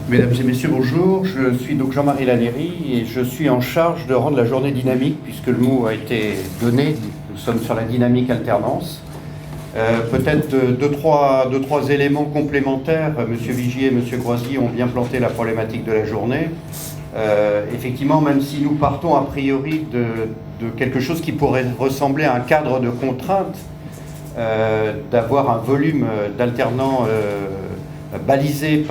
Mesdames et messieurs, bonjour. Je suis donc Jean-Marie Lannéry et je suis en charge de rendre la journée dynamique puisque le mot a été donné. Nous sommes sur la dynamique alternance. Peut-être deux, trois éléments complémentaires. Monsieur Vigier et Monsieur Groisy ont bien planté la problématique de la journée. Effectivement, même si nous partons a priori de quelque chose qui pourrait ressembler à un cadre de contrainte, d'avoir un volume d'alternants balisé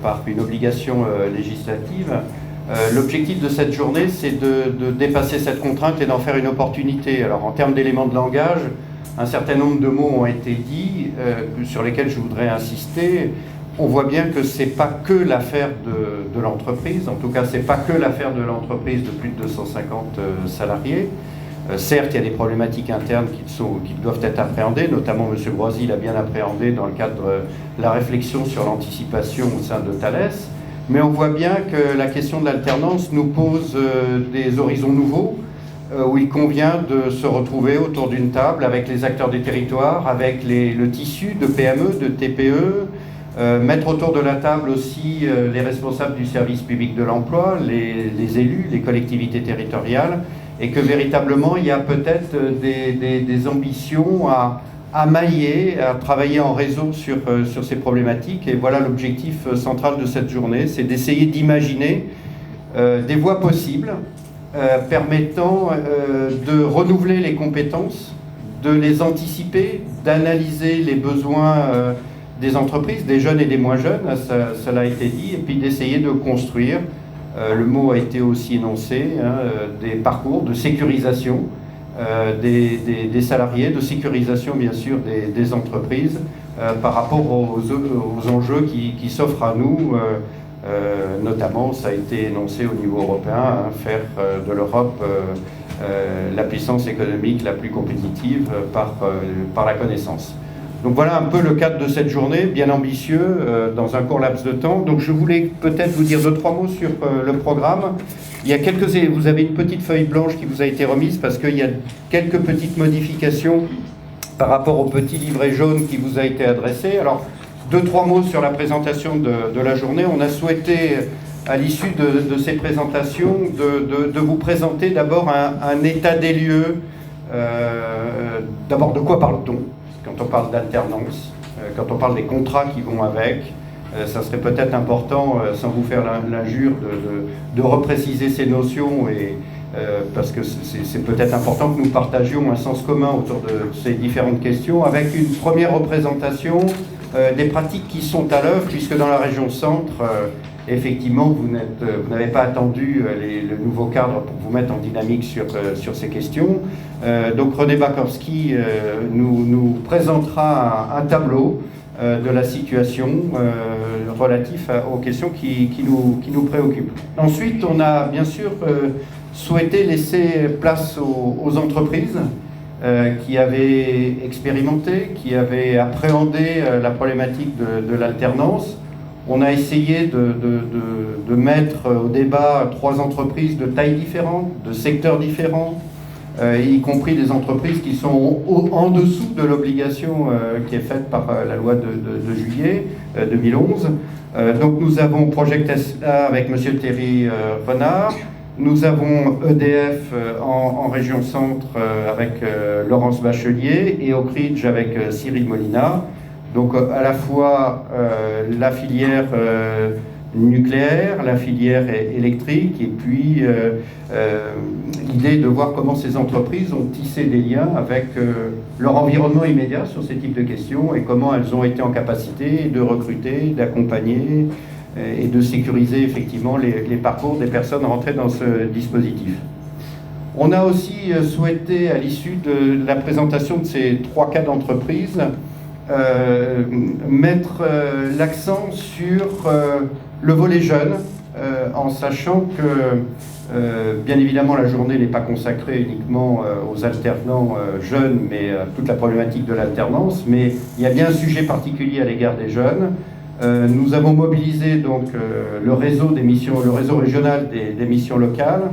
par une obligation législative, l'objectif de cette journée, c'est de dépasser cette contrainte et d'en faire une opportunité. Alors, en termes d'éléments de langage, un certain nombre de mots ont été dits sur lesquels je voudrais insister. On voit bien que ce n'est pas que l'affaire de l'entreprise, en tout cas, ce n'est pas que l'affaire de l'entreprise de plus de 250 salariés. Certes, il y a des problématiques internes qui doivent être appréhendées, notamment M. Groisy l'a bien appréhendé dans le cadre de la réflexion sur l'anticipation au sein de Thales, mais on voit bien que la question de l'alternance nous pose des horizons nouveaux, où il convient de se retrouver autour d'une table avec les acteurs des territoires, avec le tissu de PME, de TPE, mettre autour de la table aussi les responsables du service public de l'emploi, les élus, les collectivités territoriales, et que véritablement il y a peut-être des ambitions à mailler, à travailler en réseau sur ces problématiques. Et voilà l'objectif central de cette journée, c'est d'essayer d'imaginer des voies possibles permettant de renouveler les compétences, de les anticiper, d'analyser les besoins des entreprises, des jeunes et des moins jeunes, ça a été dit, et puis d'essayer de construire, le mot a été aussi énoncé, des parcours de sécurisation des salariés, de sécurisation bien sûr des entreprises par rapport aux enjeux qui s'offrent à nous, notamment ça a été énoncé au niveau européen, faire de l'Europe la puissance économique la plus compétitive par la connaissance. Donc voilà un peu le cadre de cette journée, bien ambitieux, dans un court laps de temps. Donc je voulais peut-être vous dire 2-3 mots sur le programme. Il y a vous avez une petite feuille blanche qui vous a été remise parce qu'il y a quelques petites modifications par rapport au petit livret jaune qui vous a été adressé. Alors 2-3 mots sur la présentation de la journée. On a souhaité, à l'issue de ces présentations, de vous présenter d'abord un état des lieux. D'abord, de quoi parle-t-on quand on parle d'alternance, quand on parle des contrats qui vont avec? Ça serait peut-être important, sans vous faire l'injure, de repréciser ces notions, parce que c'est peut-être important que nous partagions un sens commun autour de ces différentes questions, avec une première représentation des pratiques qui sont à l'œuvre, puisque dans la région centre, effectivement, vous n'avez pas attendu le nouveau cadre pour vous mettre en dynamique sur ces questions. Donc René Bakowski nous présentera un tableau de la situation relatif aux questions qui nous préoccupent. Ensuite, on a bien sûr souhaité laisser place aux entreprises qui avaient expérimenté, qui avaient appréhendé la problématique de l'alternance. On a essayé de mettre au débat 3 entreprises de tailles différentes, de secteurs différents, y compris des entreprises qui sont en dessous de l'obligation qui est faite par la loi de juillet 2011. Donc nous avons Project SA avec M. Thierry Renard, nous avons EDF en région centre avec Laurence Bachelier et Oak Ridge avec Cyril Molina. Donc à la fois la filière nucléaire, la filière électrique, et puis l'idée de voir comment ces entreprises ont tissé des liens avec leur environnement immédiat sur ces types de questions et comment elles ont été en capacité de recruter, d'accompagner et de sécuriser effectivement les parcours des personnes rentrées dans ce dispositif. On a aussi souhaité, à l'issue de la présentation de ces 3 cas d'entreprise, mettre l'accent sur le volet jeune, en sachant que, bien évidemment, la journée n'est pas consacrée uniquement aux alternants jeunes, mais à toute la problématique de l'alternance, mais il y a bien un sujet particulier à l'égard des jeunes. Nous avons mobilisé donc le réseau régional des missions locales,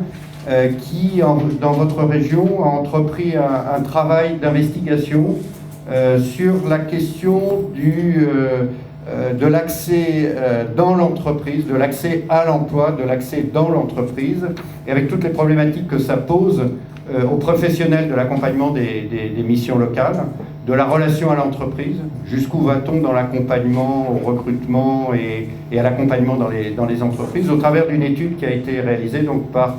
qui, dans votre région, a entrepris un travail d'investigation sur la question de l'accès dans l'entreprise, de l'accès à l'emploi, de l'accès dans l'entreprise, et avec toutes les problématiques que ça pose aux professionnels de l'accompagnement des missions locales, de la relation à l'entreprise, jusqu'où va-t-on dans l'accompagnement, au recrutement et à l'accompagnement dans les entreprises, au travers d'une étude qui a été réalisée donc, par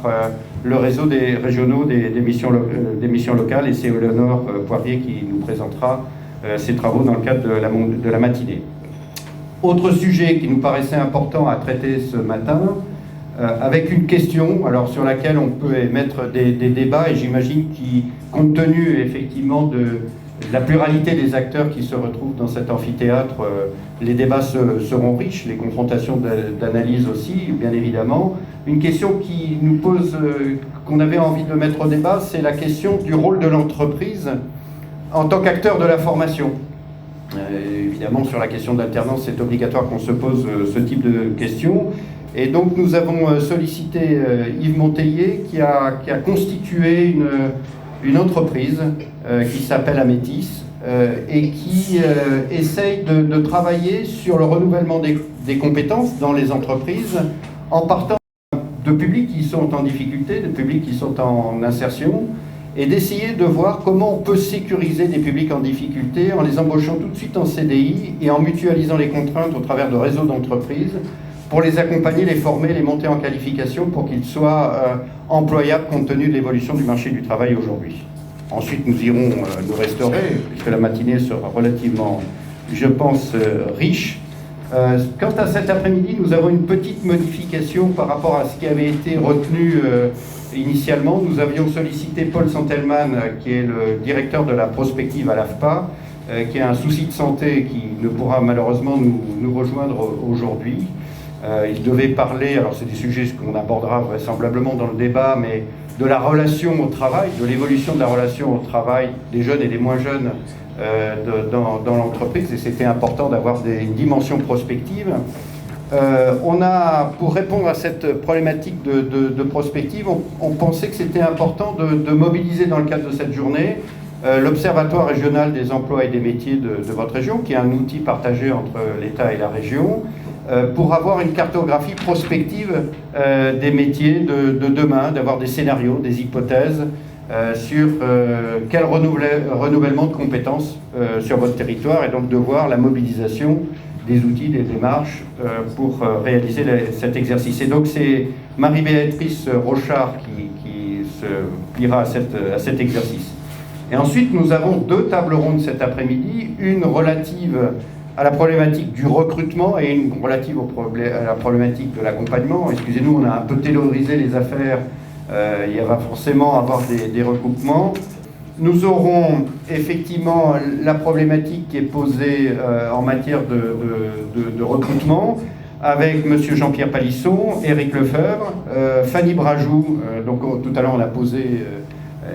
le réseau des régionaux des missions locales, et c'est Éléonore Poirier qui nous présentera ces travaux dans le cadre de la matinée. Autre sujet qui nous paraissait important à traiter ce matin, avec une question alors, sur laquelle on peut émettre des débats, et j'imagine qu'il, compte tenu effectivement de la pluralité des acteurs qui se retrouvent dans cet amphithéâtre, les débats seront riches, les confrontations d'analyse aussi, bien évidemment. Une question qui nous pose, qu'on avait envie de mettre au débat, c'est la question du rôle de l'entreprise en tant qu'acteur de la formation. Évidemment, sur la question d'alternance, c'est obligatoire qu'on se pose ce type de questions. Et donc, nous avons sollicité Yves Monteillet, qui a constitué une entreprise qui s'appelle Amétis et qui essaye de travailler sur le renouvellement des compétences dans les entreprises en partant de publics qui sont en difficulté, de publics qui sont en insertion, et d'essayer de voir comment on peut sécuriser des publics en difficulté en les embauchant tout de suite en CDI et en mutualisant les contraintes au travers de réseaux d'entreprises pour les accompagner, les former, les monter en qualification pour qu'ils soient employables compte tenu de l'évolution du marché du travail aujourd'hui. Ensuite, nous irons nous restaurer, puisque la matinée sera relativement, je pense, riche. Quant à cet après-midi, nous avons une petite modification par rapport à ce qui avait été retenu initialement. Nous avions sollicité Paul Santelman, qui est le directeur de la prospective à l'AFPA, qui a un souci de santé qui ne pourra malheureusement nous rejoindre aujourd'hui. Il devait parler, alors c'est des sujets qu'on abordera vraisemblablement dans le débat, mais de la relation au travail, de l'évolution de la relation au travail des jeunes et des moins jeunes dans l'entreprise, et c'était important d'avoir une dimension prospective. On a, pour répondre à cette problématique de prospective, on pensait que c'était important de mobiliser dans le cadre de cette journée l'Observatoire régional des emplois et des métiers de votre région, qui est un outil partagé entre l'État et la région, pour avoir une cartographie prospective des métiers de demain, d'avoir des scénarios, des hypothèses sur quel renouvellement de compétences sur votre territoire, et donc de voir la mobilisation des outils, des démarches pour réaliser cet exercice. Et donc c'est Marie-Béatrice Rochard qui se pliera à cet exercice. Et ensuite, nous avons deux tables rondes cet après-midi, une relative à la problématique du recrutement et une relative à la problématique de l'accompagnement. Excusez-nous, on a un peu taylorisé les affaires, il va forcément avoir des recoupements. Nous aurons effectivement la problématique qui est posée en matière de recrutement avec M. Jean-Pierre Palisson, Éric Lefebvre, Fanny Brajou. Donc tout à l'heure on a posé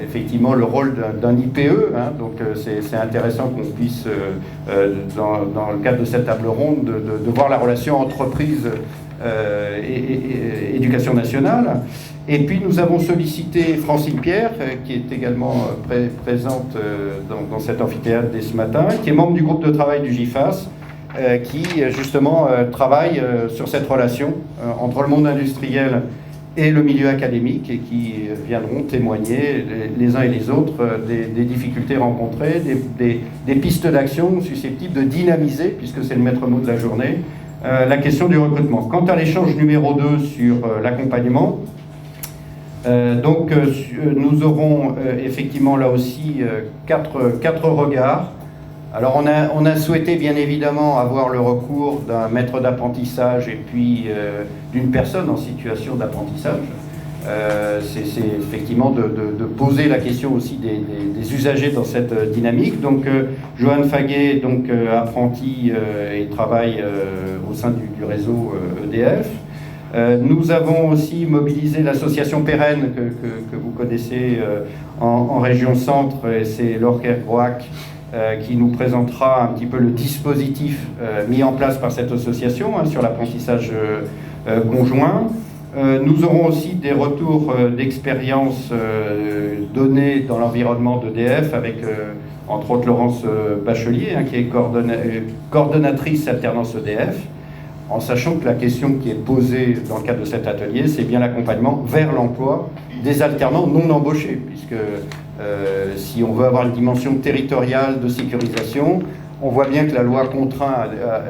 effectivement le rôle d'un IPE, hein, donc c'est intéressant qu'on puisse, dans le cadre de cette table ronde, de voir la relation entreprise et éducation nationale. Et puis nous avons sollicité Francine Pierre, qui est également présente dans cet amphithéâtre dès ce matin, qui est membre du groupe de travail du GIFAS, qui justement travaille sur cette relation entre le monde industriel et le milieu académique, et qui viendront témoigner les uns et les autres des difficultés rencontrées, des pistes d'action susceptibles de dynamiser, puisque c'est le maître mot de la journée, la question du recrutement. Quant à l'échange numéro 2 sur l'accompagnement, nous aurons effectivement là aussi quatre regards. Alors on a souhaité bien évidemment avoir le recours d'un maître d'apprentissage et puis d'une personne en situation d'apprentissage. C'est effectivement de poser la question aussi des usagers dans cette dynamique. Donc Johan Faguet, donc apprenti et travaille au sein du réseau EDF. Nous avons aussi mobilisé l'association Pérenne que vous connaissez en région centre, et c'est Laure Kergroac qui nous présentera un petit peu le dispositif mis en place par cette association sur l'apprentissage conjoint. Nous aurons aussi des retours d'expérience donnés dans l'environnement d'EDF avec entre autres Laurence Bachelier, qui est coordonnatrice alternance EDF, en sachant que la question qui est posée dans le cadre de cet atelier, c'est bien l'accompagnement vers l'emploi des alternants non embauchés, puisque si on veut avoir une dimension territoriale de sécurisation, on voit bien que la loi contraint à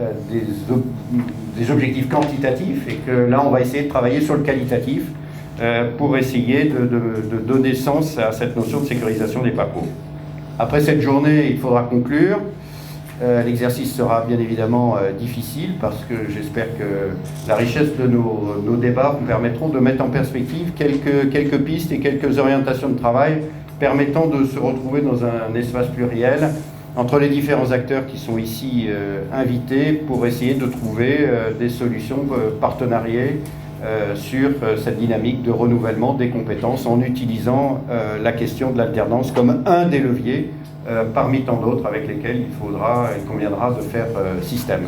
des objectifs quantitatifs et que là, on va essayer de travailler sur le qualitatif pour essayer de donner sens à cette notion de sécurisation des parcours. Après cette journée, il faudra conclure. L'exercice sera bien évidemment difficile parce que j'espère que la richesse de nos débats nous permettront de mettre en perspective quelques pistes et quelques orientations de travail permettant de se retrouver dans un espace pluriel entre les différents acteurs qui sont ici invités pour essayer de trouver des solutions partenariées sur cette dynamique de renouvellement des compétences en utilisant la question de l'alternance comme un des leviers parmi tant d'autres avec lesquels il conviendra de faire système.